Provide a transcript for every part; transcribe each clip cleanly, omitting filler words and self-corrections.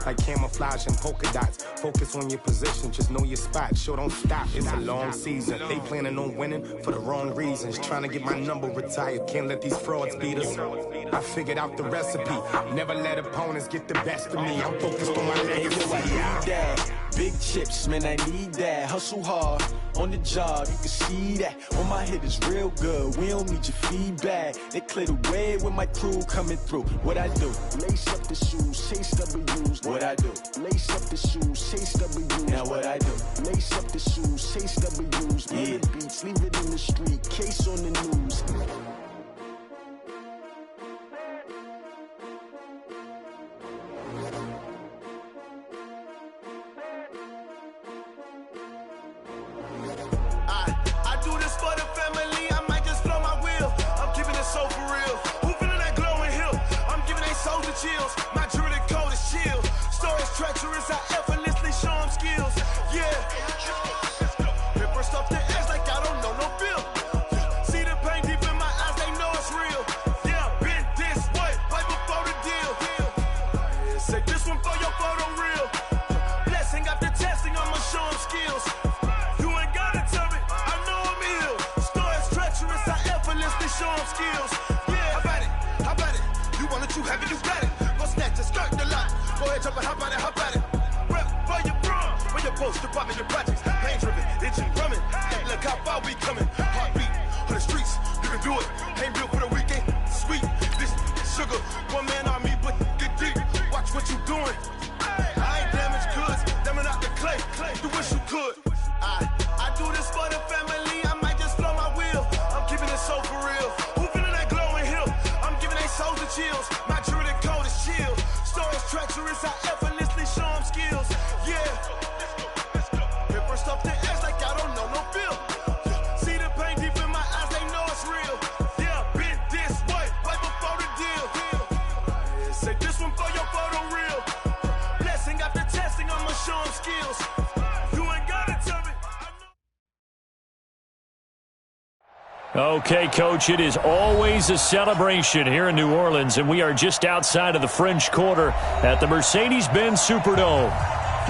like camouflage and polka dots. Focus on your position, just know your spot. Sure, don't stop, it's a long season. They planning on winning for the wrong reasons. Trying to get my number retired, can't let these frauds beat us. I figured out the recipe, never let opponents get the best of me. I'm focused on my legacy. Big chips, man, I need that. Hustle hard on the job, you can see that. On my head is real good, we don't need your feedback. They clear the way with my crew coming through. What I do? Lace up the shoes, chase W's. What I do? Lace up the shoes, chase W's. Now what I do? Lace up the shoes, chase W's. Yeah. The beats, leave it in the street, case on the news. Chills. My jewelry code is chill. Stories treacherous, I effortlessly show them skills. Yeah. Paper stuff the edge like I don't know no feel. See the pain deep in my eyes, they know it's real. Yeah, been this way, right before the deal. Say this one for your photo reel. Blessing after testing, I'ma show them skills. You ain't gotta tell me, I know I'm ill. Stories treacherous, I effortlessly show them skills. Yeah, how about it? You want it, you have it, you got it. Start the lot. Go ahead, jump and hop on it. Rep for your bro, for your post, department, your projects. Pain driven, itching, drumming. Look how far we coming. Heartbeat on the streets, you can do it. Ain't built for the weekend. Sweet, this sugar, one man army, but get deep. Watch what you doing. I ain't damaged goods, damn out the clay. You wish you could. I do this for the family. I might just blow my wheel. I'm keeping it so for real. Who feeling that glowing hill? I'm giving they souls the chills. My jewelry code is chill. Stories treacherous, I effortlessly show them skills. Yeah. Paper stuff the edge like I don't know no feel. See the pain deep in my eyes, they know it's real. Yeah, been this way, right before the deal. Say this one for your photo reel. Blessing after testing, I'ma show them skills. You ain't gotta tell me. Okay, Coach, it is always a celebration here in New Orleans, and we are just outside of the French Quarter at the Mercedes-Benz Superdome.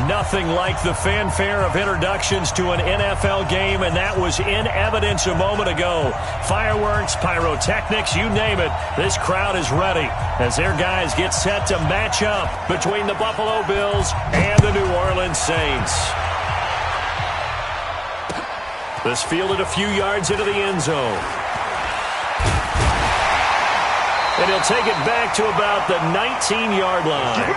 Nothing like the fanfare of introductions to an NFL game, and that was in evidence a moment ago. Fireworks, pyrotechnics, you name it. This crowd is ready as their guys get set to match up between the Buffalo Bills and the New Orleans Saints. This fielded a few yards into the end zone. And he'll take it back to about the 19-yard line.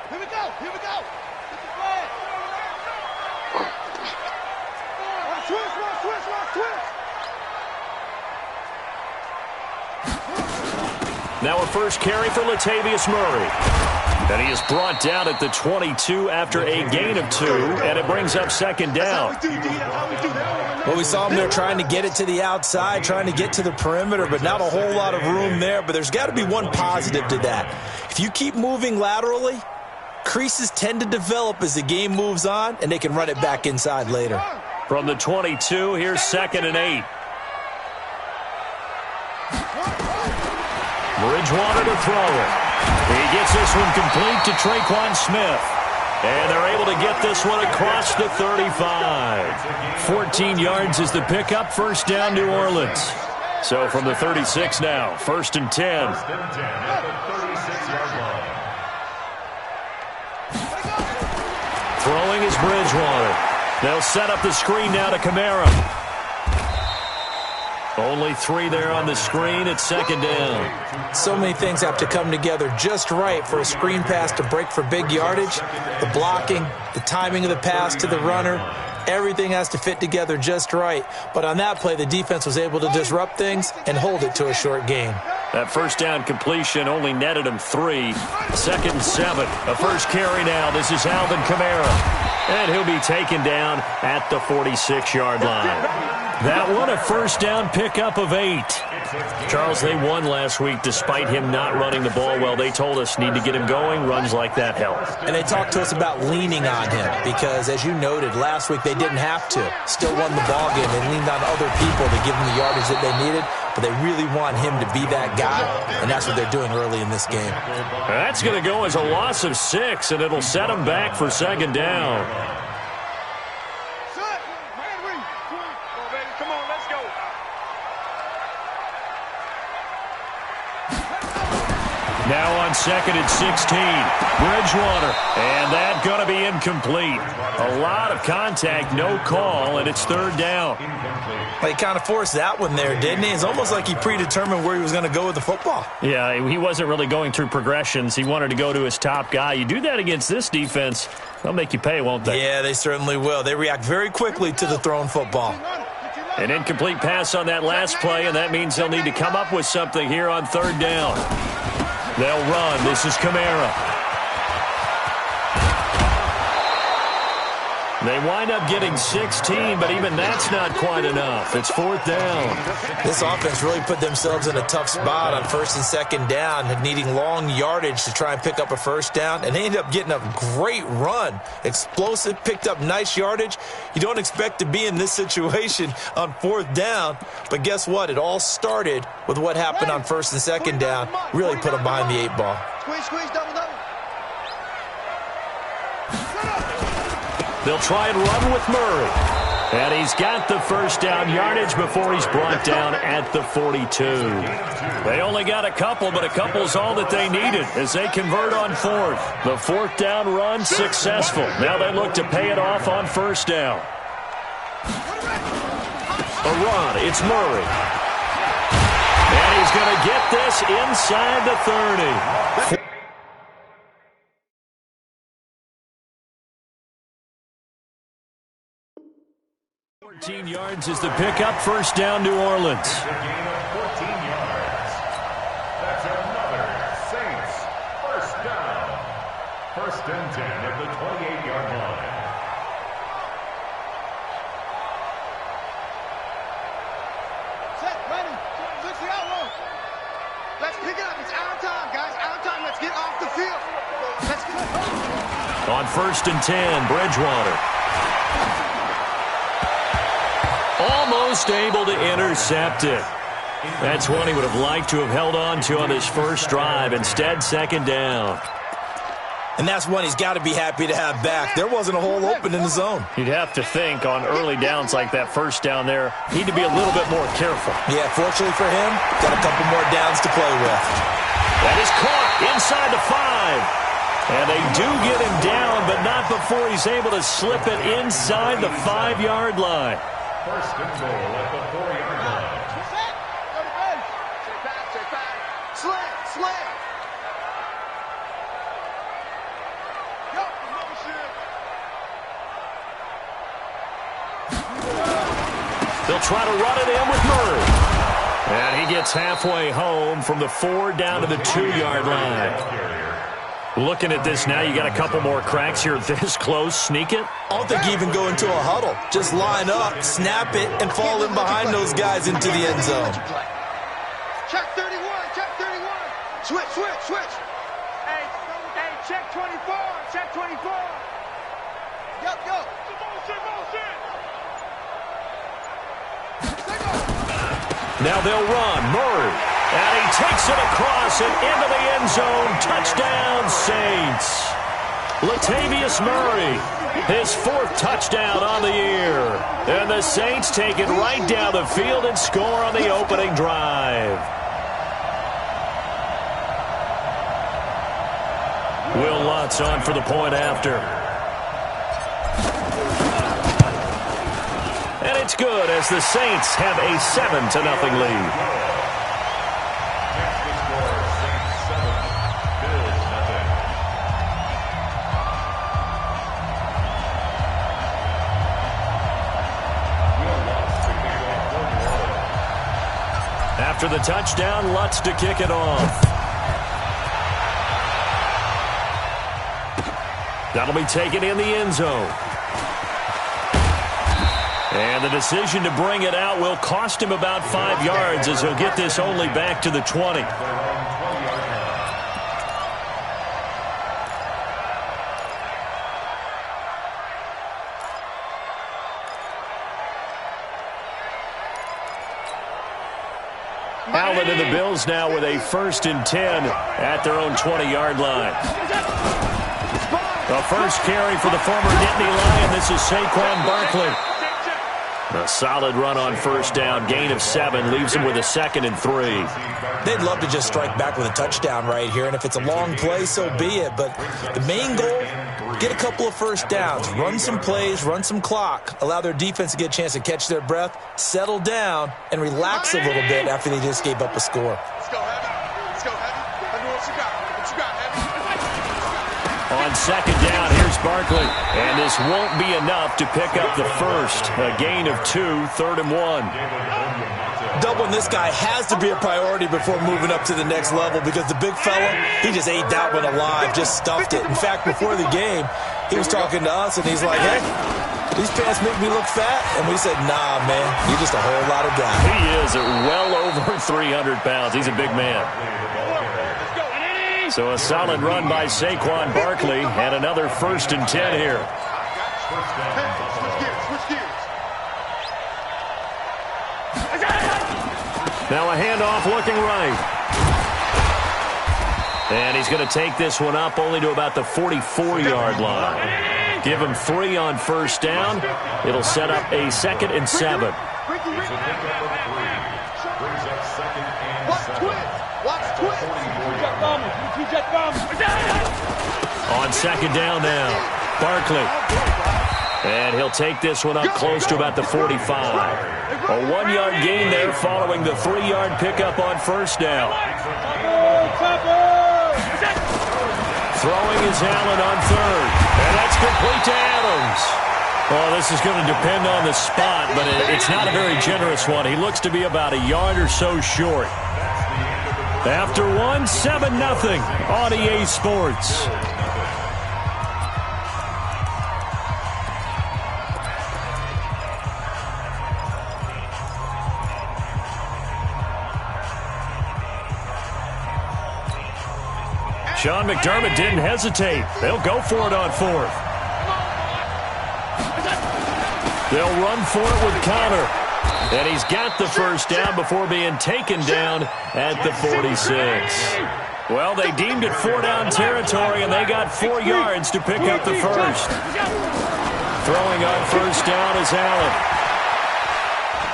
Here we go. Get the flag. Switch. Now a first carry for Latavius Murray. And he is brought down at the 22 after a gain of 2, and it brings up second down. Well, we saw him there trying to get it to the outside, trying to get to the perimeter, but not a whole lot of room there. But there's got to be one positive to that. If you keep moving laterally, creases tend to develop as the game moves on, and they can run it back inside later. From the 22, here's 2nd and 8. Bridgewater to throw it. He gets this one complete to Traquan Smith. And they're able to get this one across the 35. 14 yards is the pickup, first down New Orleans. So from the 36 now, 1st and 10. Throwing is Bridgewater. They'll set up the screen now to Kamara. Only 3 there on the screen at 2nd down. So many things have to come together just right for a screen pass to break for big yardage. The blocking, the timing of the pass to the runner, everything has to fit together just right. But on that play, the defense was able to disrupt things and hold it to a short gain. That first down completion only netted him 3. 2nd and 7. A first carry now. This is Alvin Kamara. And he'll be taken down at the 46-yard line. That one a first down pickup of 8. Charles, they won last week despite him not running the ball well. They told us need to get him going. Runs like that help. And they talked to us about leaning on him because, as you noted, last week they didn't have to. Still won the ball game. They leaned on other people to give them the yardage that they needed, but they really want him to be that guy, and that's what they're doing early in this game. That's going to go as a loss of 6, and it'll set them back for second down. Now on second and 16, Bridgewater, and that's going to be incomplete. A lot of contact, no call, and it's third down. Well, he kind of forced that one there, didn't he? It's almost like he predetermined where he was going to go with the football. Yeah, he wasn't really going through progressions. He wanted to go to his top guy. You do that against this defense, they'll make you pay, won't they? Yeah, they certainly will. They react very quickly to the thrown football. An incomplete pass on that last play, and that means they'll need to come up with something here on third down. They'll run. This is Kamara. They wind up getting 16, but even that's not quite enough. It's fourth down. This offense really put themselves in a tough spot on first and second down, needing long yardage to try and pick up a first down, and they ended up getting a great run. Explosive, picked up nice yardage. You don't expect to be in this situation on fourth down, but guess what? It all started with what happened on first and second down. Really put them behind the 8 ball. Squeeze, double. They'll try and run with Murray. And he's got the first down yardage before he's brought down at the 42. They only got a couple, but a couple's all that they needed as they convert on fourth. The fourth down run successful. Now they look to pay it off on first down. A run. It's Murray. And he's going to get this inside the 30. 14 yards is the pickup. First down, New Orleans. It's a gain of 14 yards. That's another Saints first down. First and 10 at the 28-yard line. Set, ready. Switch the outlook. Let's pick it up. It's our time, guys. Our time. Let's get off the field. Let's go. On first and 10, Bridgewater. Almost able to intercept it. That's one he would have liked to have held on to on his first drive. Instead, second down. And that's one he's got to be happy to have back. There wasn't a hole open in the zone. You'd have to think on early downs like that first down there, need to be a little bit more careful. Yeah, fortunately for him, got a couple more downs to play with. That is caught inside the 5. And they do get him down, but not before he's able to slip it inside the 5-yard line. First and goal at the 4-yard line. Slant. They'll try to run it in with Murray. And he gets halfway home from the 4 down to the 2-yard line. Looking at this now, you got a couple more cracks here this close. Sneak it. I don't think you even go into a huddle. Just line up, snap it, and fall in behind those guys into the end zone. Check 31. Switch. Hey, check 24. Yo. Motion. Now they'll run. Murray. And he takes it across and into the end zone. Touchdown, Saints. Latavius Murray, his 4th touchdown on the year. And the Saints take it right down the field and score on the opening drive. Will Lutz on for the point after. And it's good as the Saints have a 7-0 lead. After the touchdown, Lutz to kick it off. That'll be taken in the end zone. And the decision to bring it out will cost him about 5 yards as he'll get this only back to the 20. Allen and the Bills now with a 1st and 10 at their own 20-yard line. The first carry for the former Nittany Lion. This is Saquon Barkley. A solid run on 1st down. Gain of 7 leaves him with a 2nd and 3. They'd love to just strike back with a touchdown right here, and if it's a long play, so be it. But the main goal, get a couple of 1st downs, run some plays, run some clock, allow their defense to get a chance to catch their breath, settle down, and relax a little bit after they just gave up a score. Let's go, Heavy. Let's go, Heavy. Let me know what you got. What you got, Heavy? On 2nd down, here's Barkley. And this won't be enough to pick up the first. A gain of 2, 3rd and 1. Doubling this guy has to be a priority before moving up to the next level because the big fella, he just ate that one alive, just stuffed it. In fact, before the game, he was talking to us, and he's like, hey, these pants make me look fat. And we said, nah, man, you're just a whole lot of guy. He is at well over 300 pounds. He's a big man. So a solid run by Saquon Barkley and another 1st and 10 here. Now a handoff looking right. And he's going to take this one up only to about the 44-yard line. Give him 3 on 1st down. It'll set up a 2nd and 7. On 2nd down now, Barkley. And he'll take this one up close to about the 45. A 1-yard gain there following the 3-yard pickup on 1st down. Throwing is Allen on 3rd. And that's complete to Adams. Well, this is going to depend on the spot, but it's not a very generous one. He looks to be about a yard or so short. After 1, 7-0 on EA Sports. Sean McDermott didn't hesitate. They'll go for it on 4th. They'll run for it with Connor. And he's got the 1st down before being taken down at the 46. Well, they deemed it 4-down territory, and they got 4 yards to pick up the first. Throwing on 1st down is Allen.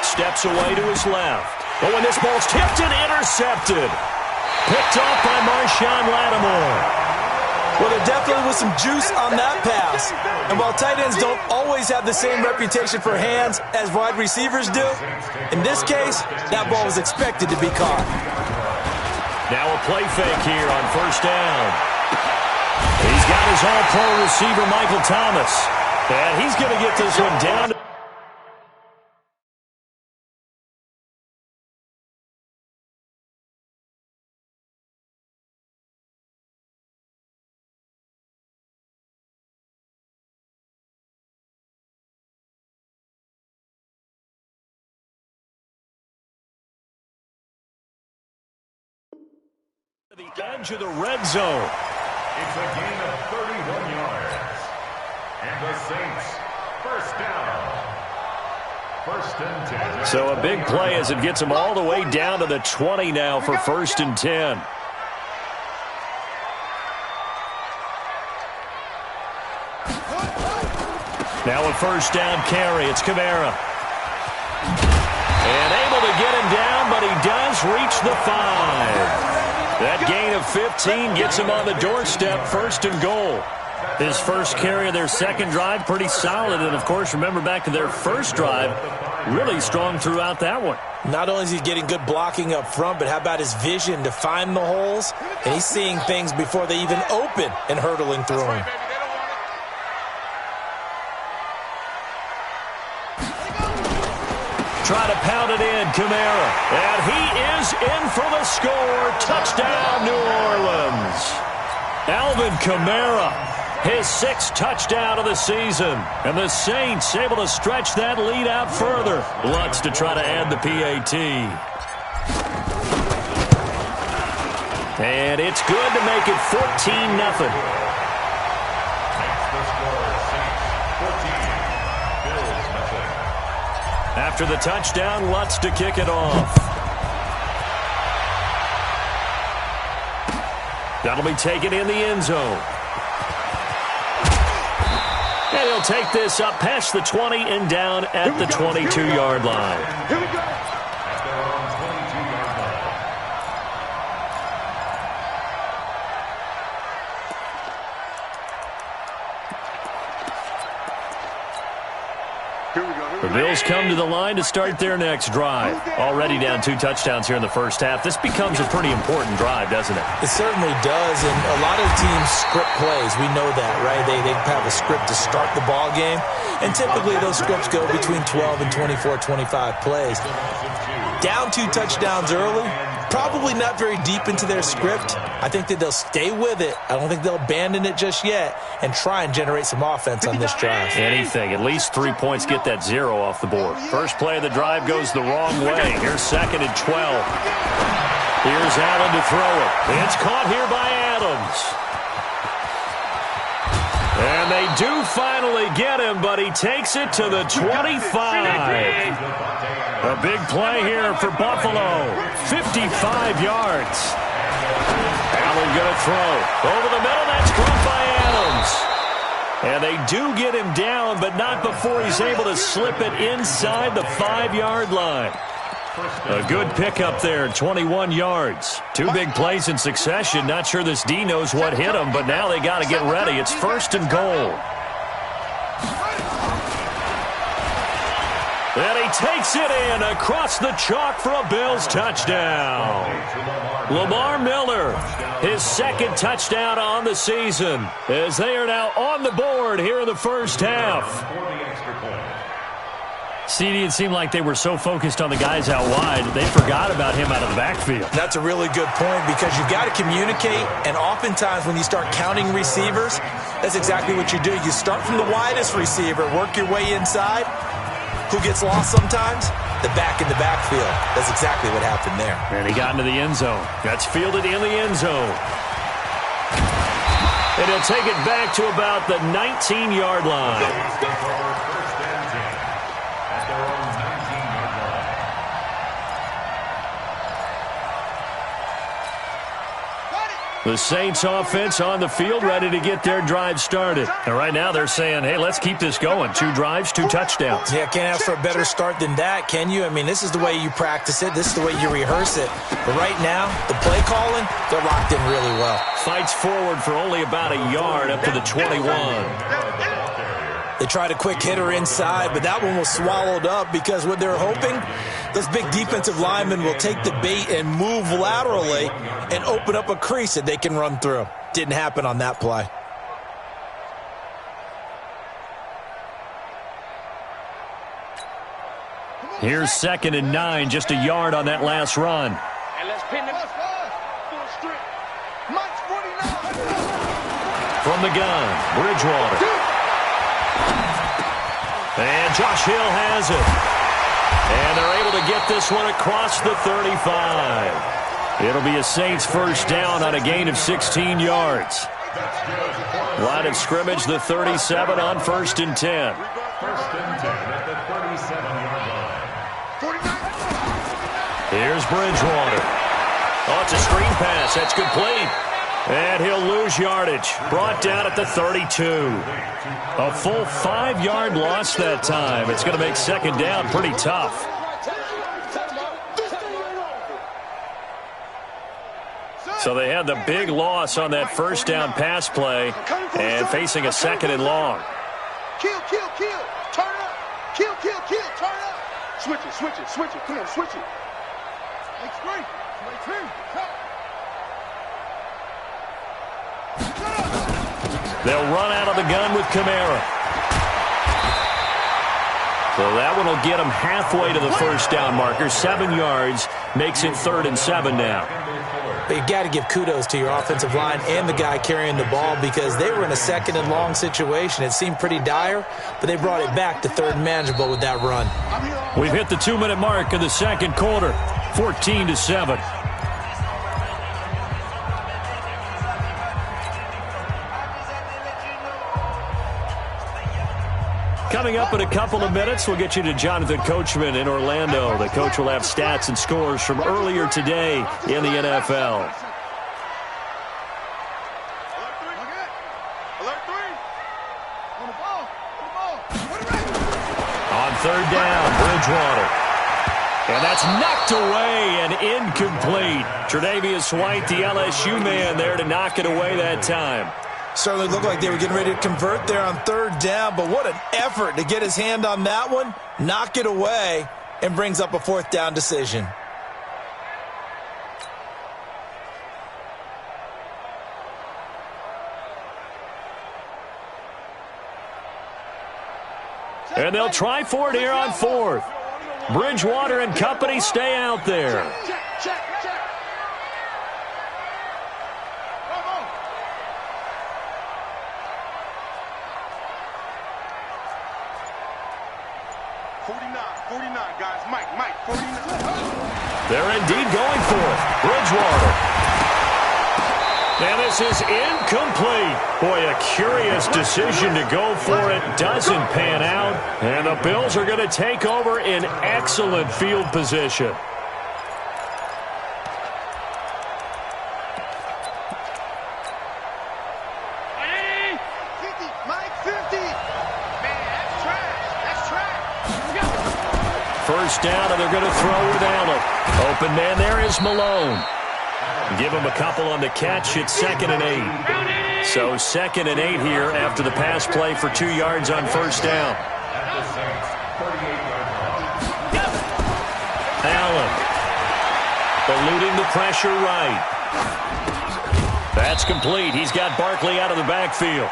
Steps away to his left. But when this ball's tipped and intercepted. Picked off by Marshawn Lattimore. Well, there definitely was some juice on that pass. And while tight ends don't always have the same reputation for hands as wide receivers do, in this case, that ball was expected to be caught. Now a play fake here on 1st down. He's got his all-pro receiver, Michael Thomas. And he's going to get this one down. The edge of the red zone. It's a gain of 31 yards. And the Saints, 1st down. 1st and 10. So a big play as it gets them all the way down to the 20 now for 1st and 10. Now a 1st down carry. It's Kamara. And able to get him down, but he does reach the 5. That gain of 15 gets him on the doorstep, 1st and goal. His first carry of their 2nd drive, pretty solid. And, of course, remember back to their 1st drive, really strong throughout that one. Not only is he getting good blocking up front, but how about his vision to find the holes? And he's seeing things before they even open and hurtling through them. Try to pound it in, Kamara. And he is in for the score. Touchdown, New Orleans. Alvin Kamara his 6th touchdown of the season. And the Saints able to stretch that lead out further. Lutz to try to add the PAT. And it's good to make it 14-0. After the touchdown, Lutz to kick it off. That'll be taken in the end zone. And he'll take this up past the 20 and down at the 22-yard line. Here we go. At their own 22-yard line. The Bills come to the line to start their next drive. Already down 2 touchdowns here in the first half. This becomes a pretty important drive, doesn't it? It certainly does, and a lot of teams script plays. We know that, right? They have a script to start the ball game, and typically those scripts go between 12 and 24, 25 plays. Down 2 touchdowns early, probably not very deep into their script. I think that they'll stay with it. I don't think they'll abandon it just yet and try and generate some offense on this drive. Anything. At least 3 points, get that 0 off the board. First play of the drive goes the wrong way. Here's 2nd and 12. Here's Allen to throw it. It's caught here by Adams. And they do finally get him, but he takes it to the 25. A big play here for Buffalo. 55 yards. Allen going to throw. Over the middle, that's caught by Adams. And they do get him down, but not before he's able to slip it inside the 5-yard line. A good pickup there, 21 yards. 2 big plays in succession. Not sure this D knows what hit him, but now they got to get ready. It's 1st and goal. And he takes it in across the chalk for a Bills touchdown. Lamar Miller, his 2nd touchdown on the season, as they are now on the board here in the first half. CD, it seemed like they were so focused on the guys out wide, they forgot about him out of the backfield. That's a really good point because you've got to communicate, and oftentimes when you start counting receivers, that's exactly what you do. You start from the widest receiver, work your way inside. Who gets lost sometimes? The back in the backfield. That's exactly what happened there. And he got into the end zone. That's fielded in the end zone. And he'll take it back to about the 19-yard line. The Saints offense on the field, ready to get their drive started. And right now they're saying, hey, let's keep this going. 2 drives, 2 touchdowns. Yeah, can't ask for a better start than that, can you? I mean, this is the way you practice it. This is the way you rehearse it. But right now, the play calling, they're locked in really well. Fights forward for only about a yard up to the 21. They tried a quick hitter inside, but that one was swallowed up because what they're hoping, those big defensive linemen will take the bait and move laterally and open up a crease that they can run through. Didn't happen on that play. Here's 2nd and 9, just a yard on that last run. From the gun, Bridgewater. And Josh Hill has it. And they're able to get this one across the 35. It'll be a Saints first down on a gain of 16 yards. Line of scrimmage, the 37 on 1st and 10. 1st and 10 at the 37-yard line. Here's Bridgewater. Oh, it's a screen pass. That's complete. And he'll lose yardage. Brought down at the 32. A full 5-yard loss that time. It's going to make 2nd down pretty tough. So they had the big loss on that first down pass play and facing a 2nd and long. Kill, kill, kill. Turn up. Kill, kill, kill. Turn up. Switch it, switch it, switch it. Come on, switch it. Make screen. Make screen. They'll run out of the gun with Kamara. So that one will get him halfway to the first down marker. 7 yards makes it 3rd and 7 now. But you got to give kudos to your offensive line and the guy carrying the ball because they were in a 2nd and long situation. It seemed pretty dire, but they brought it back to 3rd and manageable with that run. We've hit the 2-minute mark in the second quarter. 14-7. Coming up in a couple of minutes, we'll get you to Jonathan Coachman in Orlando. The coach will have stats and scores from earlier today in the NFL. On 3rd down, Bridgewater. And that's knocked away and incomplete. Tre'Davious White, the LSU man, there to knock it away that time. Certainly looked like they were getting ready to convert there on 3rd down, but what an effort to get his hand on that one, knock it away, and brings up a 4th down decision. And they'll try for it here on 4th. Bridgewater and company stay out there. They're indeed going for it. Bridgewater. And this is incomplete. Boy, a curious decision to go for it. Doesn't pan out. And the Bills are going to take over in excellent field position. First down, and they're going to throw with Allen. Open man there is Malone. Give him a couple on the catch. It's 2nd and 8. So 2nd and 8 here after the pass play for 2 yards on first down. Allen eluding the pressure right. That's complete. He's got Barkley out of the backfield.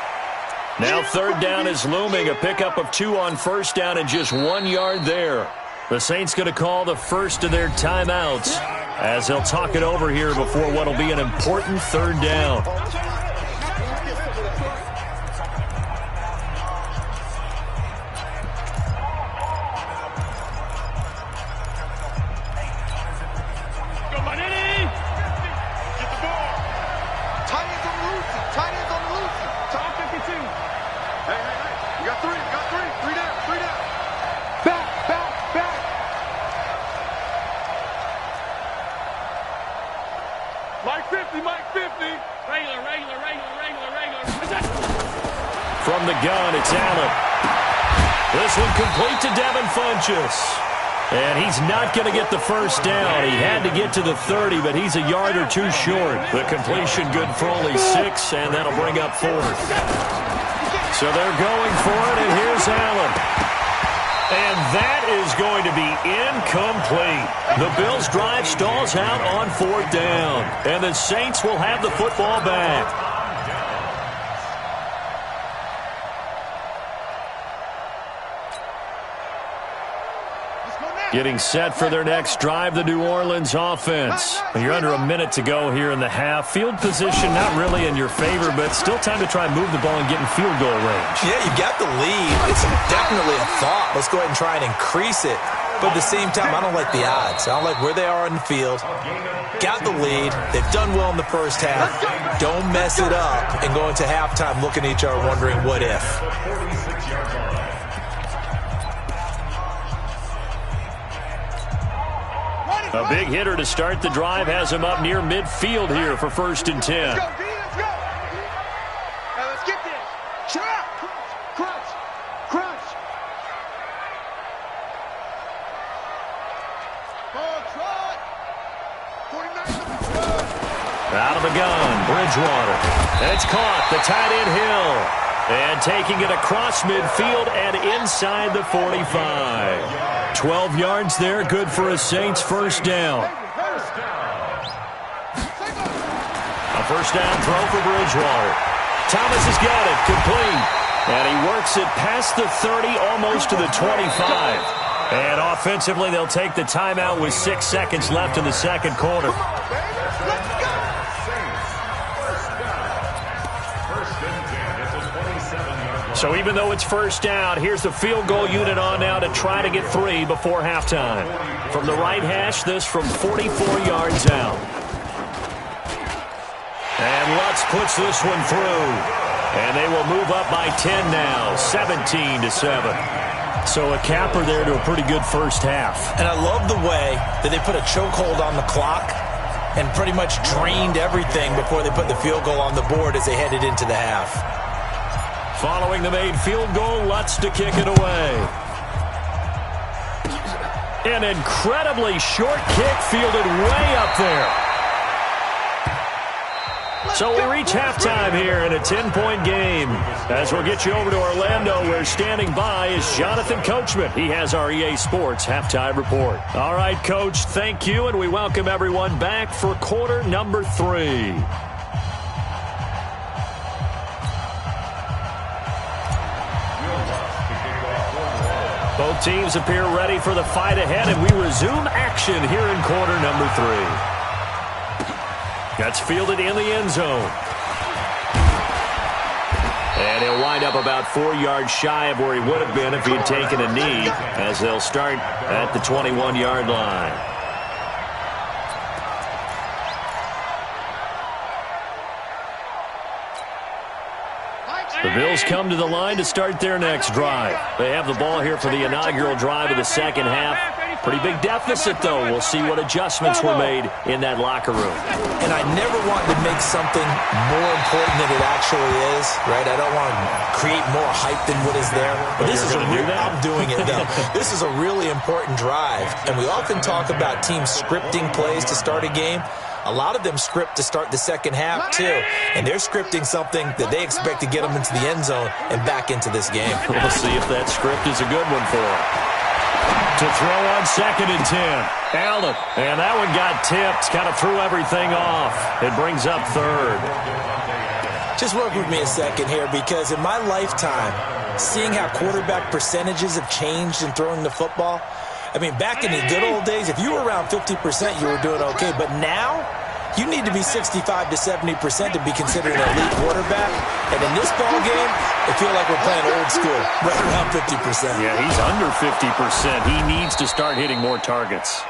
Now 3rd down is looming. A pickup of 2 on first down and just 1 yard there. The Saints going to call the first of their timeouts as they'll talk it over here before what will be an important 3rd down. From the gun, it's Allen. This one complete to Devin Funchess. And he's not going to get the first down. He had to get to the 30, but he's a yard or 2 short. The completion good for only 6, and that'll bring up 4th. So they're going for it, and here's Allen. And that is going to be incomplete. The Bills' drive stalls out on 4th down. And the Saints will have the football back. Getting set for their next drive, the New Orleans offense. You're under a minute to go here in the half. Field position not really in your favor, but still time to try and move the ball and get in field goal range. Yeah, you got the lead. It's definitely a thought. Let's go ahead and try and increase it. But at the same time, I don't like the odds. I don't like where they are on the field. Got the lead. They've done well in the first half. Don't mess it up and go into halftime looking at each other wondering what if. A big hitter to start the drive has him up near midfield here for 1st and 10. Let's go, D, let's go. Now let's get this. Trap. Crunch. Crunch. Ball trot. 49. Out of the gun, Bridgewater. It's caught, the tight end Hill. And taking it across midfield and inside the 45. 12 yards there, good for a Saints first down. A first down throw for Bridgewater. Thomas has got it, complete. And he works it past the 30, almost to the 25. And offensively, they'll take the timeout with 6 seconds left in the second quarter. So even though it's first down, here's the field goal unit on now to try to get 3 before halftime. From the right hash, this from 44 yards out. And Lutz puts this one through. And they will move up by 10 now, 17-7. So a capper there to a pretty good first half. And I love the way that they put a chokehold on the clock and pretty much drained everything before they put the field goal on the board as they headed into the half. Following the made field goal, Lutz to kick it away. An incredibly short kick fielded way up there. So we reach halftime here in a 10-point game. As we'll get you over to Orlando, where standing by is Jonathan Coachman. He has our EA Sports halftime report. All right, Coach, thank you, and we welcome everyone back for quarter number 3. Both teams appear ready for the fight ahead, and we resume action here in quarter number 3. That's fielded in the end zone. And he'll wind up about 4 yards shy of where he would have been if he had taken a knee, as they'll start at the 21-yard line. The Bills come to the line to start their next drive. They have the ball here for the inaugural drive of the second half. Pretty big deficit, though. We'll see what adjustments were made in that locker room. And I never want to make something more important than it actually is, right? I don't want to create more hype than what is there. But this is I'm doing it, though. This is a really important drive. And we often talk about teams scripting plays to start a game. A lot of them script to start the second half, too. And they're scripting something that they expect to get them into the end zone and back into this game. We'll see if that script is a good one for them. To throw on 2nd and 10. Allen. And that one got tipped. Kind of threw everything off. It brings up 3rd. Just work with me a second here, because in my lifetime, seeing how quarterback percentages have changed in throwing the football, I mean, back in the good old days, if you were around 50%, you were doing okay. But now, you need to be 65 to 70% to be considered an elite quarterback. And in this ball game, I feel like we're playing old school, right around 50%. Yeah, he's under 50%. He needs to start hitting more targets.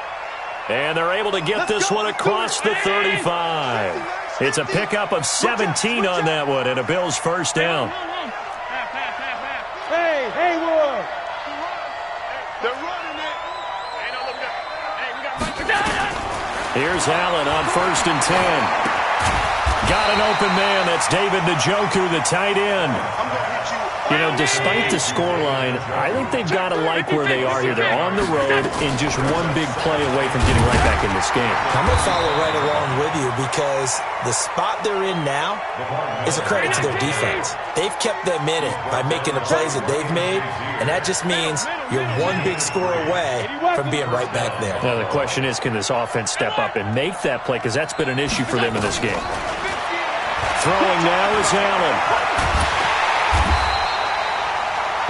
And they're able to get this one across the 35. It's a pickup of 17 on that one, and a Bills first down. Hey, Haywood! They're running it. Here's Allen on 1st and 10. Got an open man. That's David Njoku, the tight end. You know, despite the scoreline, I think they've got to like where they are here. They're on the road and just one big play away from getting right back in this game. I'm going to follow right along with you, because the spot they're in now is a credit to their defense. They've kept them in it by making the plays that they've made, and that just means you're one big score away from being right back there. Now, the question is, can this offense step up and make that play? Because that's been an issue for them in this game. Throwing now is Allen.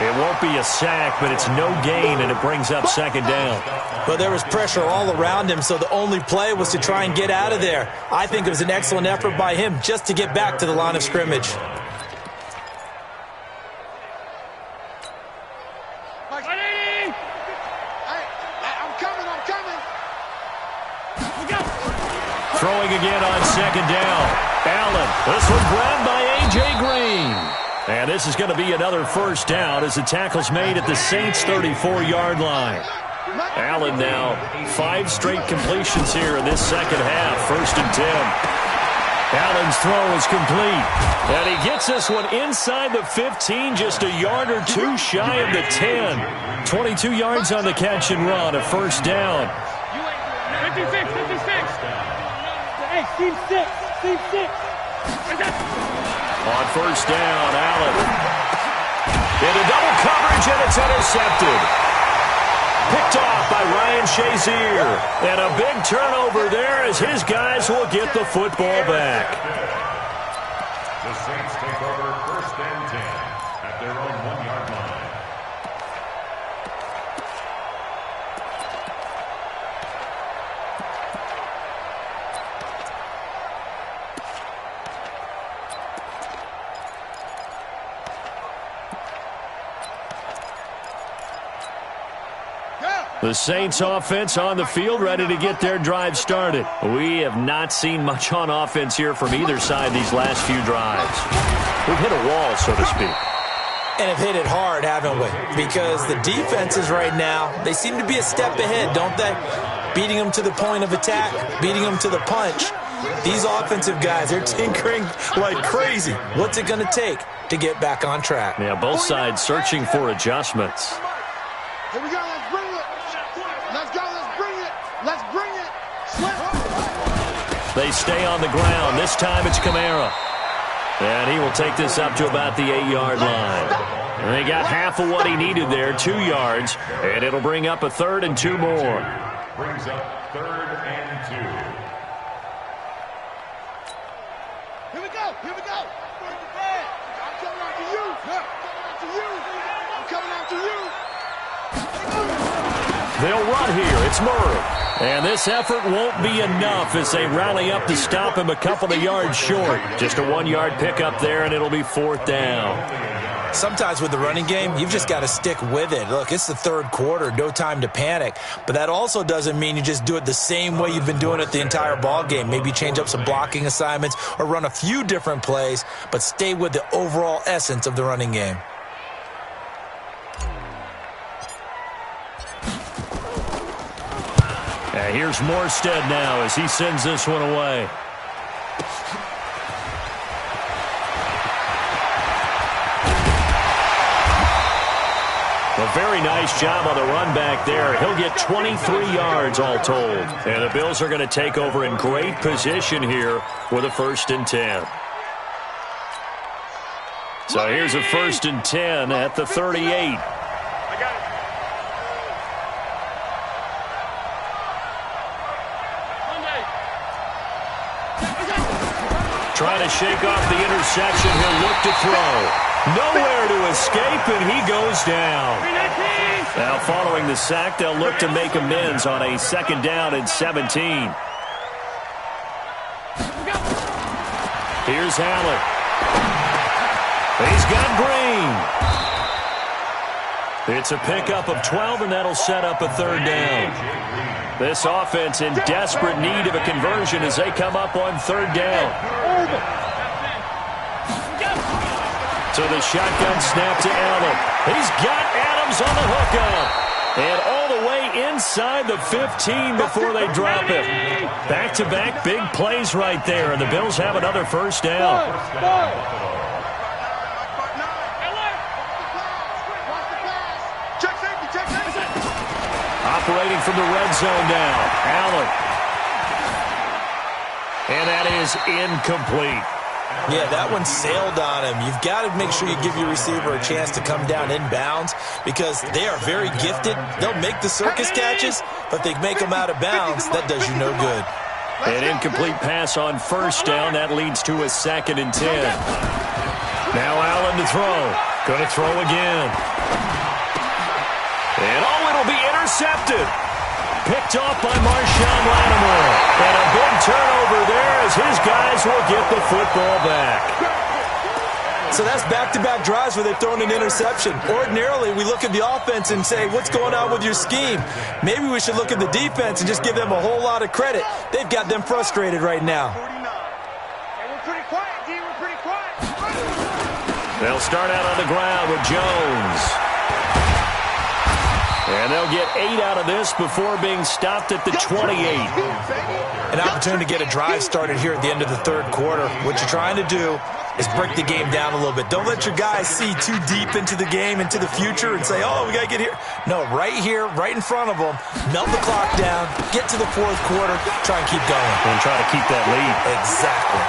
It won't be a sack, but it's no gain, and it brings up 2nd down. Well, there was pressure all around him, so the only play was to try and get out of there. I think it was an excellent effort by him just to get back to the line of scrimmage. Throwing again on 2nd down. Allen. This one grabbed by A.J. Green. And this is going to be another first down as the tackle's made at the Saints' 34-yard line. Allen now 5 straight completions here in this second half. 1st and 10. Allen's throw is complete. And he gets this one inside the 15, just a yard or 2 shy of the 10. 22 yards on the catch and run, a first down. 56. Hey, team 6. On first down, Allen. Into double coverage, and it's intercepted. Picked off by Ryan Shazier. And a big turnover there as his guys will get the football back. The Saints take over 1st and 10 at their own 1-yard line. The Saints offense on the field, ready to get their drive started. We have not seen much on offense here from either side these last few drives. We've hit a wall, so to speak. And have hit it hard, haven't we? Because the defenses right now, they seem to be a step ahead, don't they? Beating them to the point of attack, beating them to the punch. These offensive guys, they're tinkering like crazy. What's it going to take to get back on track? Yeah, both sides searching for adjustments. Here we go, let's bring it. Let's go, let's bring it. Let's bring it. They stay on the ground. This time it's Kamara. And he will take this up to about the 8-yard line. And they got half of what he needed there, 2 yards. And it'll bring up a 3rd and 2 more. Brings up 3rd and 2. Here we go, here we go. I'm coming after you. I'm coming after you. They'll run here. It's Murray. And this effort won't be enough as they rally up to stop him a couple of yards short. Just a 1-yard pickup there, and it'll be 4th down. Sometimes with the running game, you've just got to stick with it. Look, it's the 3rd quarter, no time to panic. But that also doesn't mean you just do it the same way you've been doing it the entire ball game. Maybe change up some blocking assignments or run a few different plays, but stay with the overall essence of the running game. Here's Morstead now as he sends this one away. A very nice job on the run back there. He'll get 23 yards all told. And the Bills are going to take over in great position here with a 1st and 10. So here's a 1st and 10 at the 38. Trying to shake off the interception. He'll look to throw. Nowhere to escape, and he goes down. Now, following the sack, they'll look to make amends on a 2nd down and 17. Here's Allen. He's got Green. It's a pickup of 12, and that'll set up a 3rd down. This offense in desperate need of a conversion as they come up on 3rd down. So the shotgun snap to Allen. He's got Adams on the hookup. And all the way inside the 15 before they drop it. Back-to-back big plays right there, and the Bills have another 1st down. Operating from the red zone now, Allen. And that is incomplete. Yeah, that one sailed on him. You've got to make sure you give your receiver a chance to come down inbounds because they are very gifted. They'll make the circus catches, but they make them out of bounds. That does you no good. An incomplete pass on 1st down. That leads to a 2nd and 10. Now Allen to throw. Going to throw again. And it'll be intercepted. Picked off by Marshawn Lattimore. And a big turnover there as his guys will get the football back. So that's back-to-back drives where they've thrown an interception. Ordinarily, we look at the offense and say, what's going on with your scheme? Maybe we should look at the defense and just give them a whole lot of credit. They've got them frustrated right now. Hey, we're pretty quiet, D. We're pretty quiet. They'll start out on the ground with Jones. And they'll get 8 out of this before being stopped at the 28. An opportunity to get a drive started here at the end of the 3rd quarter. What you're trying to do is break the game down a little bit. Don't let your guys see too deep into the game, into the future, and say, oh, we got to get here. No, right here, right in front of them, melt the clock down, get to the 4th quarter, try and keep going. And try to keep that lead. Exactly.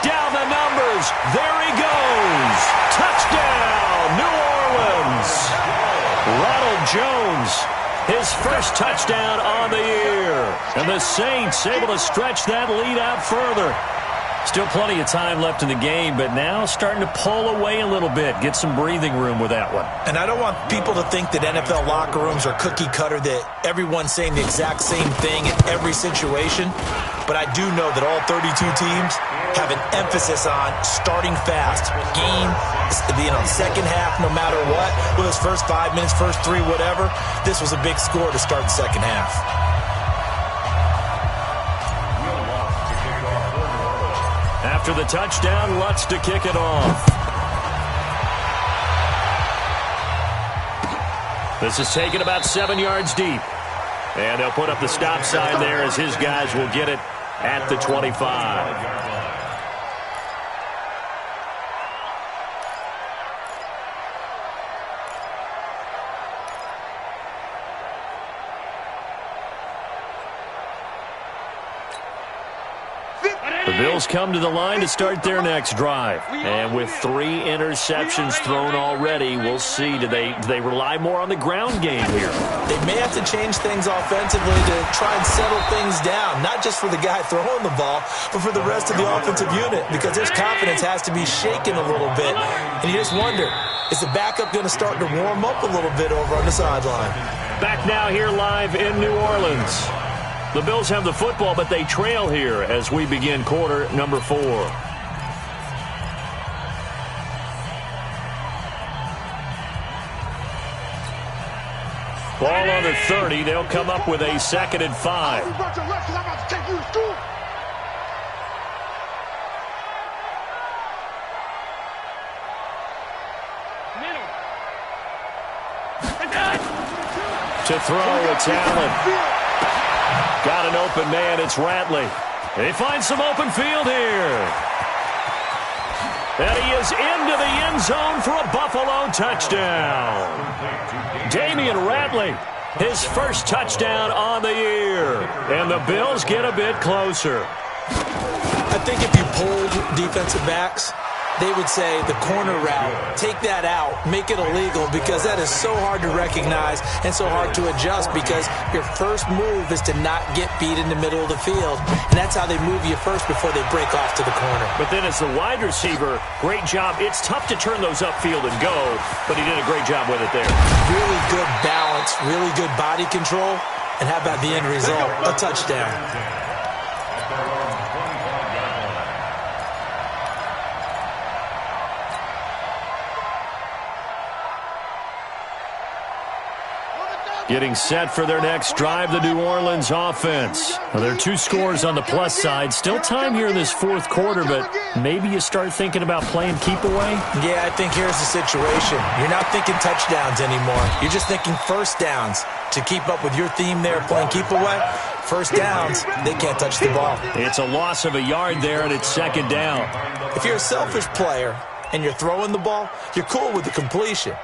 Down the numbers. There he goes. Touchdown, New Orleans. Ronald Jones, his 1st touchdown on the year. And the Saints able to stretch that lead out further. Still plenty of time left in the game, but now starting to pull away a little bit, get some breathing room with that one. And I don't want people to think that NFL locker rooms are cookie cutter, that everyone's saying the exact same thing in every situation. But I do know that all 32 teams have an emphasis on starting fast. Game, second half, no matter what. Whether it's first 5 minutes, first 3, whatever. This was a big score to start the second half. After the touchdown, Lutz to kick it off. This is taken about 7 yards deep. And they'll put up the stop sign there as his guys will get it at the 25. The Bills come to the line to start their next drive. And with 3 interceptions thrown already, we'll see. Do they rely more on the ground game here? They may have to change things offensively to try and settle things down, not just for the guy throwing the ball, but for the rest of the offensive unit, because their confidence has to be shaken a little bit. And you just wonder, is the backup going to start to warm up a little bit over on the sideline? Back now here live in New Orleans. The Bills have the football, but they trail here as we begin quarter number 4. Ball on the 30. They'll come up with a 2nd and 5. To throw, it's Allen. Got an open man, it's Ratley. They find some open field here. And he is into the end zone for a Buffalo touchdown. Damian Ratley, his first touchdown on the year. And the Bills get a bit closer. I think if you polled defensive backs, they would say the corner route, take that out, make it illegal, because that is so hard to recognize and so hard to adjust, because your first move is to not get beat in the middle of the field. And that's how they move you first before they break off to the corner. But then as the wide receiver, great job. It's tough to turn those upfield and go, but he did a great job with it there. Really good balance, really good body control, and how about the end result? A touchdown. Getting set for their next drive, the New Orleans offense. Well, there are 2 scores on the plus side. Still time here in this 4th quarter, but maybe you start thinking about playing keep away? Yeah, I think here's the situation. You're not thinking touchdowns anymore. You're just thinking first downs. To keep up with your theme there, playing keep away, first downs, they can't touch the ball. It's a loss of a yard there, and it's 2nd down. If you're a selfish player and you're throwing the ball, you're cool with the completion.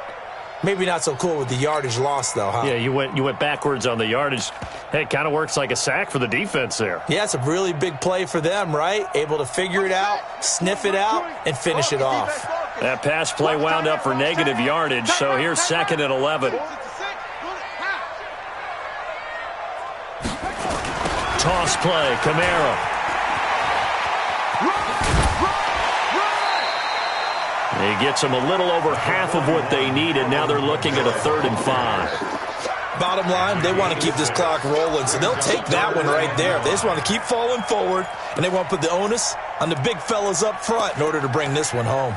Maybe not so cool with the yardage loss, though, huh? Yeah, you went backwards on the yardage. Hey, it kind of works like a sack for the defense there. Yeah, it's a really big play for them, right? Able to figure it out, sniff it out, and finish it off. That pass play wound up for negative yardage, so here's 2nd and 11. Toss play, Kamara. He gets them a little over half of what they needed. Now they're looking at a 3rd and 5. Bottom line, they want to keep this clock rolling, so they'll take that one right there. They just want to keep falling forward, and they want to put the onus on the big fellas up front in order to bring this one home.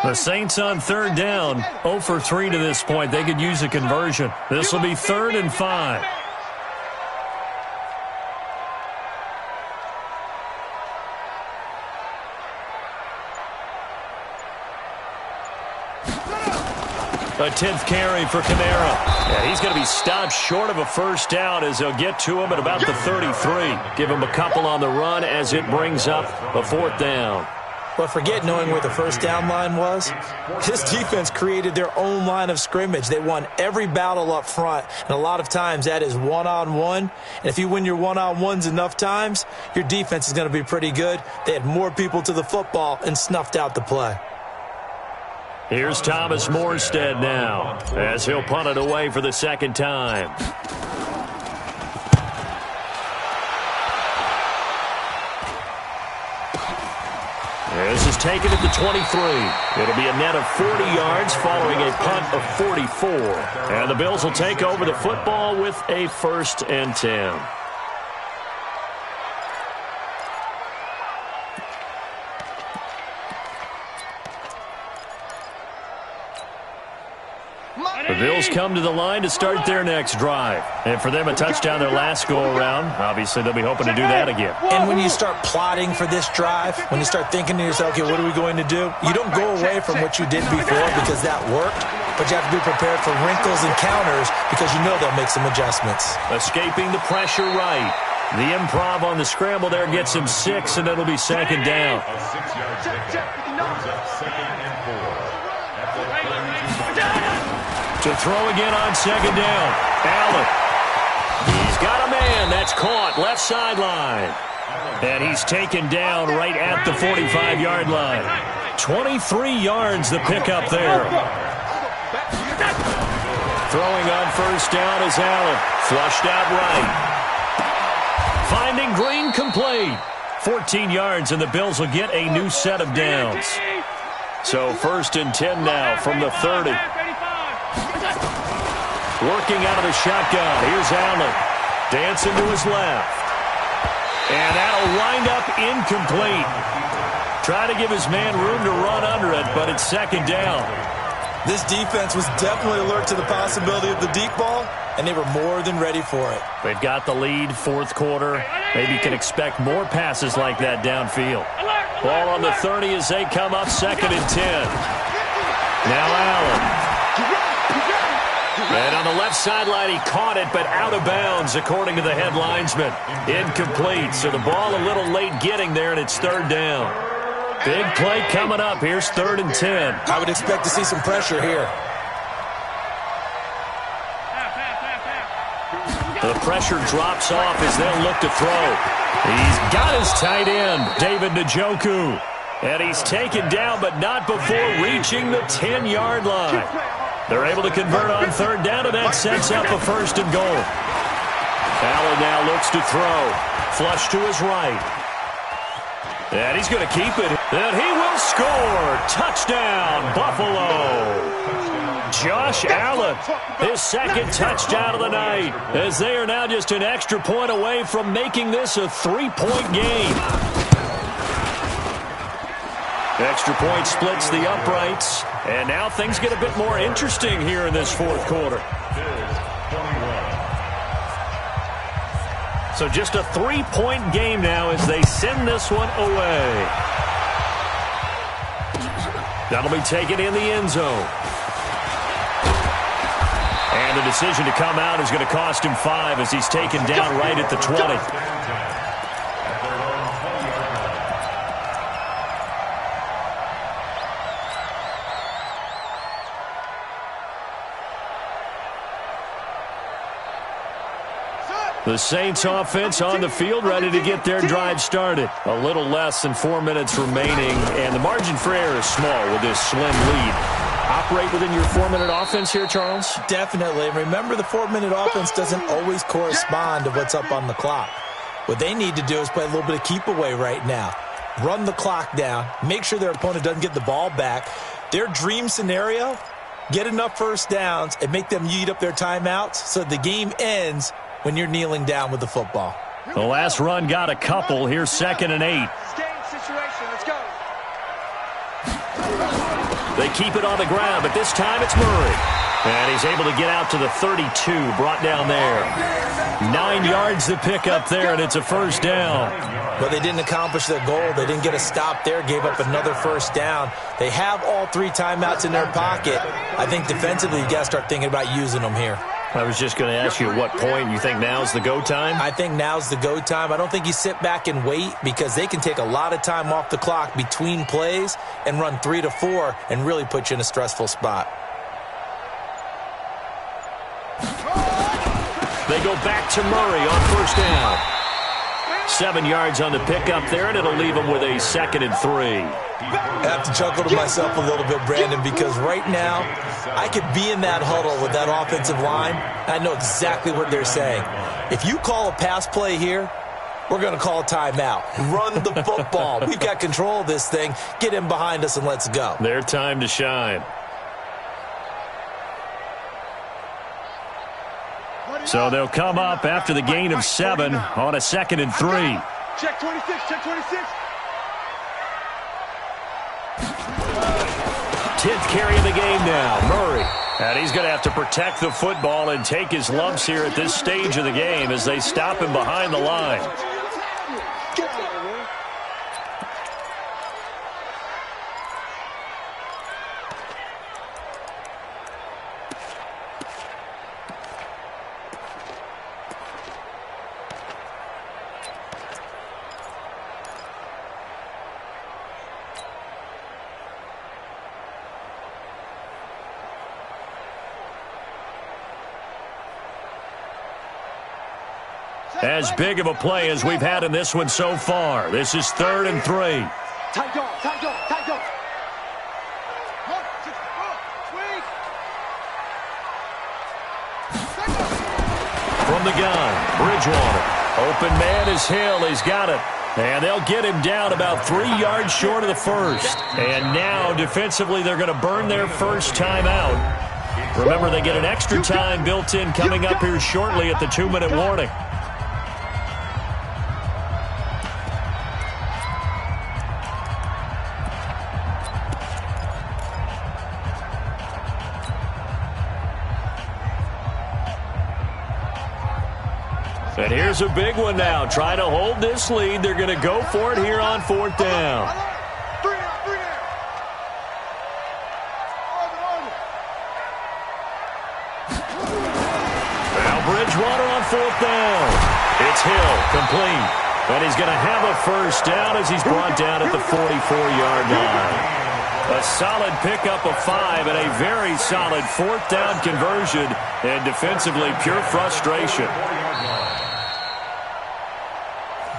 The Saints on 3rd down, 0 for 3 to this point. They could use a conversion. This will be 3rd and 5. A 10th carry for Kamara. Yeah, he's going to be stopped short of a first down as they'll get to him at about the 33. Give him a couple on the run as it brings up a 4th down. But forget knowing where the first down line was. This defense created their own line of scrimmage. They won every battle up front, and a lot of times that is one-on-one. And if you win your one-on-ones enough times, your defense is going to be pretty good. They had more people to the football and snuffed out the play. Here's Thomas Morstead now as he'll punt it away for the second time. This is taken at the 23. It'll be a net of 40 yards following a punt of 44. And the Bills will take over the football with a 1st and 10. The Bills come to the line to start their next drive. And for them, a touchdown their last go-around. Obviously, they'll be hoping to do that again. And when you start plotting for this drive, when you start thinking to yourself, okay, what are we going to do? You don't go away from what you did before because that worked, but you have to be prepared for wrinkles and counters because you know they'll make some adjustments. Escaping the pressure right. The improv on the scramble there gets him 6, and it'll be second down. A 6-yard pickup brings up 2nd and 4. To throw again on second down. Allen. He's got a man. That's caught. Left sideline. And he's taken down right at the 45-yard line. 23 yards the pickup there. Throwing on first down is Allen. Flushed out right. Finding Green complete. 14 yards, and the Bills will get a new set of downs. So 1st and 10 now from the 30. Working out of the shotgun. Here's Allen. Dancing to his left. And that'll wind up incomplete. Try to give his man room to run under it, but it's second down. This defense was definitely alert to the possibility of the deep ball, and they were more than ready for it. They've got the lead, 4th quarter. Maybe you can expect more passes like that downfield. Ball on the 30 as they come up 2nd and 10. Now Allen. And on the left sideline, he caught it, but out of bounds, according to the head linesman. Incomplete, so the ball a little late getting there, and it's 3rd down. Big play coming up. Here's 3rd and 10. I would expect to see some pressure here. The pressure drops off as they'll look to throw. He's got his tight end, David Njoku. And he's taken down, but not before reaching the 10-yard line. They're able to convert on 3rd down, and that sets up a 1st and goal. Allen now looks to throw. Flush to his right. And he's going to keep it. And he will score. Touchdown, Buffalo. Josh Allen, his 2nd touchdown of the night, as they are now just an extra point away from making this a 3-point game. Extra point splits the uprights, and now things get a bit more interesting here in this 4th quarter. So just a 3-point game now as they send this one away. That'll be taken in the end zone. And the decision to come out is going to cost him 5 as he's taken down right at the 20. The Saints offense on the field, ready to get their drive started. A little less than 4 minutes remaining, and the margin for error is small with this slim lead. Operate within your 4-minute offense here, Charles? Definitely. Remember, the 4-minute offense doesn't always correspond to what's up on the clock. What they need to do is play a little bit of keep away right now. Run the clock down. Make sure their opponent doesn't get the ball back. Their dream scenario, get enough first downs and make them eat up their timeouts so the game ends when you're kneeling down with the football. The last run got a couple. Here's 2nd and 8. Situation. Let's go. They keep it on the ground, but this time it's Murray. And he's able to get out to the 32, brought down there. 9 yards to pick up there, and it's a 1st down. But they didn't accomplish their goal. They didn't get a stop there, gave up another 1st down. They have all 3 timeouts in their pocket. I think defensively you got to start thinking about using them here. I was just going to ask you at what point you think now's the go time? I think now's the go time. I don't think you sit back and wait because they can take a lot of time off the clock between plays and run 3 to 4 and really put you in a stressful spot. They go back to Murray on 1st down. 7 yards on the pickup there, and it'll leave them with a 2nd and 3. I have to chuckle to myself a little bit, Brandon, because right now I could be in that huddle with that offensive line. I know exactly what they're saying. If you call a pass play here, we're going to call a timeout. Run the football. We've got control of this thing. Get in behind us and let's go. Their time to shine. So they'll come up after the gain of 7 on a 2nd and 3. Check 26, check 26. 10th carry of the game now, Murray. And he's going to have to protect the football and take his lumps here at this stage of the game as they stop him behind the line. As big of a play as we've had in this one so far. This is 3rd and 3. Tight dog, tight dog, tight dog. From the gun, Bridgewater. Open man is Hill. He's got it. And they'll get him down about 3 yards short of the first. And now, defensively, they're going to burn their first timeout. Remember, they get an extra time built in coming up here shortly at the 2-minute warning. And here's a big one now. Try to hold this lead. They're going to go for it here on 4th down. Now Bridgewater on 4th down. It's Hill, complete. And he's going to have a first down as he's brought down at the 44-yard line. A solid pickup of 5 and a very solid 4th down conversion. And defensively, pure frustration.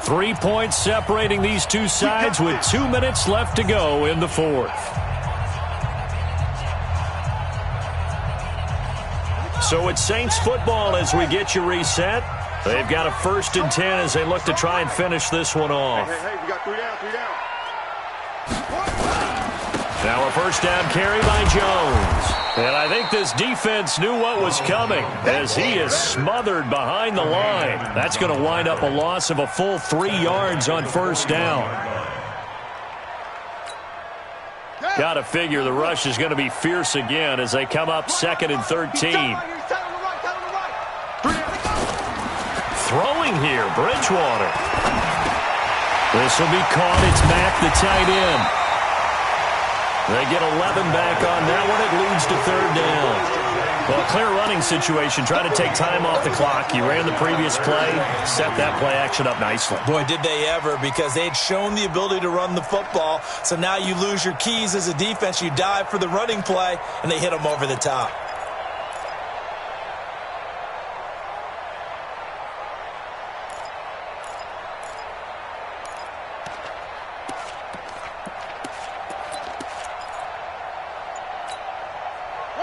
3 points separating these two sides with 2 minutes left to go in the 4th. So it's Saints football as we get you reset. They've got a 1st and 10 as they look to try and finish this one off. Hey, we got 3 down, 3 down. Now a first down carry by Jones. And I think this defense knew what was coming as he is smothered behind the line. That's going to wind up a loss of a full 3 yards on 1st down. Got to figure the rush is going to be fierce again as they come up 2nd and 13. Throwing here, Bridgewater. This will be caught. It's Mack, the tight end. They get 11 back on that one. It leads to 3rd down. Well, clear running situation. Try to take time off the clock. You ran the previous play, set that play action up nicely. Boy, did they ever, because they had shown the ability to run the football. So now you lose your keys as a defense. You dive for the running play, and they hit them over the top.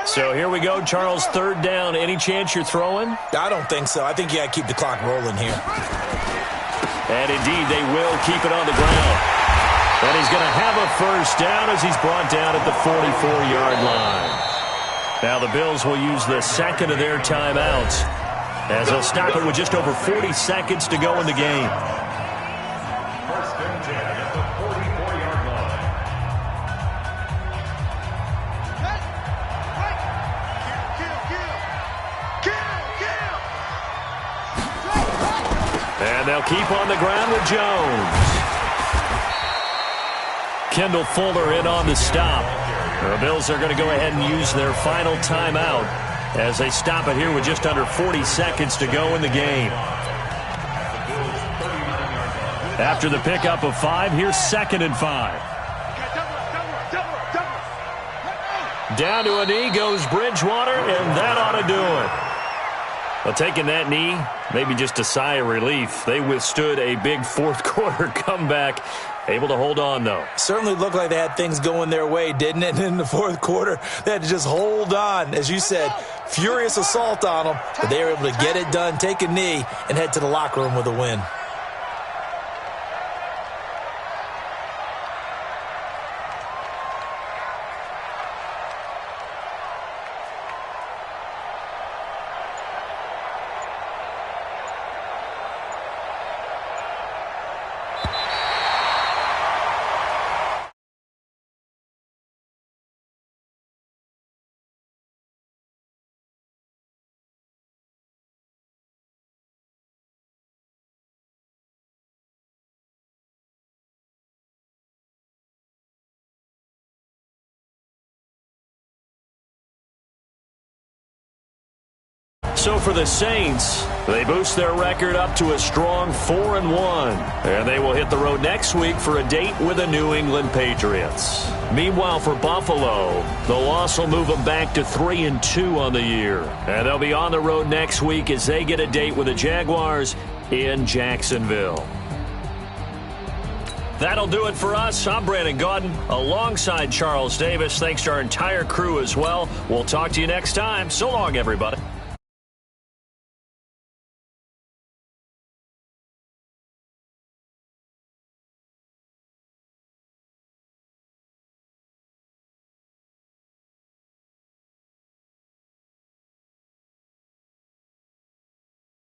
So here we go, Charles, 3rd down. Any chance you're throwing? I don't think so. I think you got to keep the clock rolling here. And indeed, they will keep it on the ground. And he's going to have a first down as he's brought down at the 44-yard line. Now the Bills will use the 2nd of their timeouts as they'll stop it with just over 40 seconds to go in the game. 1st and 10 at the 44-yard line. And they'll keep on the ground with Jones. Kendall Fuller in on the stop. The Bills are going to go ahead and use their final timeout as they stop it here with just under 40 seconds to go in the game. After the pickup of 5, here's 2nd and 5. Down to a knee goes Bridgewater, and that ought to do it. Well, taking that knee, maybe just a sigh of relief. They withstood a big fourth-quarter comeback. Able to hold on, though. Certainly looked like they had things going their way, didn't it? And in the fourth quarter, they had to just hold on. As you said, furious assault on them, but they were able to get it done, take a knee, and head to the locker room with a win. So for the Saints, they boost their record up to a strong 4-1. And they will hit the road next week for a date with the New England Patriots. Meanwhile, for Buffalo, the loss will move them back to 3-2 on the year. And they'll be on the road next week as they get a date with the Jaguars in Jacksonville. That'll do it for us. I'm Brandon Gaudin alongside Charles Davis. Thanks to our entire crew as well. We'll talk to you next time. So long, everybody.